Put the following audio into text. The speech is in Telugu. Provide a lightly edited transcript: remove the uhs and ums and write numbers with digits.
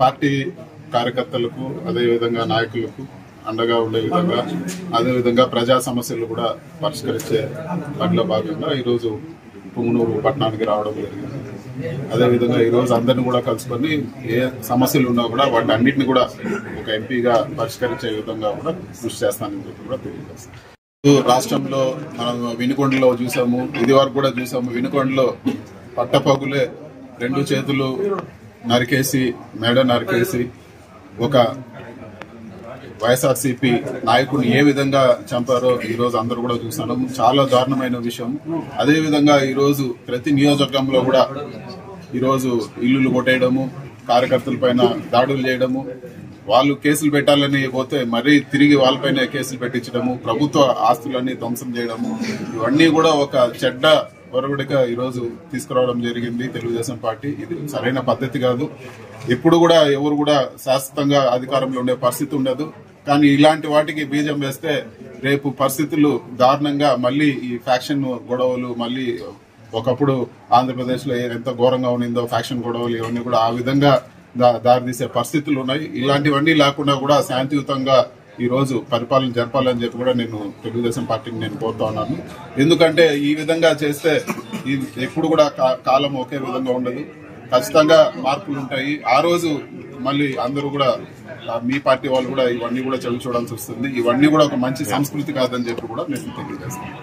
పార్టీ కార్యకర్తలకు అదేవిధంగా నాయకులకు అండగా ఉండే విధంగా అదేవిధంగా ప్రజా సమస్యలు కూడా పరిష్కరించే పనిలో భాగంగా ఈరోజు పుంగనూరు పట్టణానికి రావడం జరిగింది. అదేవిధంగా ఈరోజు అందరినీ కూడా కలుసుకొని ఏ సమస్యలు ఉన్నా కూడా వాటి అన్నింటినీ కూడా ఒక ఎంపీగా పరిష్కరించే విధంగా కూడా కృషి చేస్తానని చెప్పి కూడా తెలియజేస్తాను. రాష్ట్రంలో మనం వినుకొండలో చూసాము, ఇది వరకు కూడా చూసాము. వినుకొండలో పట్టపగులే 2 చేతులు నరికేసి మెడ నరికేసి ఒక వైఎస్ఆర్సీపీ నాయకుడిని ఏ విధంగా చంపారో ఈ రోజు అందరూ కూడా చూసాము. చాలా దారుణమైన విషయం. అదే విధంగా ఈ రోజు ప్రతి నియోజకవర్గంలో కూడా ఈరోజు ఇల్లులు కొట్టేయడము, కార్యకర్తల పైన దాడులు చేయడము, వాళ్ళు కేసులు పెట్టాలని పోతే మరీ తిరిగి వాళ్ళపైన కేసులు పెట్టించడము, ప్రభుత్వ ఆస్తులన్నీ ధ్వంసం చేయడము, ఇవన్నీ కూడా ఒక చెడ్డ ఒరవడిగా ఈరోజు తీసుకురావడం జరిగింది తెలుగుదేశం పార్టీ. ఇది సరైన పద్ధతి కాదు. ఎప్పుడు కూడా ఎవరు కూడా శాశ్వతంగా అధికారంలో ఉండే పరిస్థితి ఉండదు. కానీ ఇలాంటి వాటికి బీజం వేస్తే రేపు పరిస్థితులు దారుణంగా మళ్ళీ ఈ ఫ్యాక్షన్ గొడవలు మళ్ళీ ఒకప్పుడు ఆంధ్రప్రదేశ్ లో ఎంత ఘోరంగా ఉన్నిందో ఫ్యాక్షన్ గొడవలు ఇవన్నీ కూడా ఆ విధంగా దారితీసే పరిస్థితులు ఉన్నాయి. ఇలాంటివన్నీ లేకుండా కూడా శాంతియుతంగా ఈ రోజు పరిపాలన జరపాలని చెప్పి కూడా నేను తెలుగుదేశం పార్టీని నేను కోరుతా ఉన్నాను. ఎందుకంటే ఈ విధంగా చేస్తే ఎప్పుడు కూడా కాలం ఒకే విధంగా ఉండదు. ఖచ్చితంగా మార్పులు ఉంటాయి. ఆ రోజు మళ్ళీ అందరూ కూడా మీ పార్టీ వాళ్ళు కూడా ఇవన్నీ కూడా చవి చూడాల్సి వస్తుంది. ఇవన్నీ కూడా ఒక మంచి సంస్కృతి కాదని చెప్పి కూడా నేను తెలియజేస్తాను.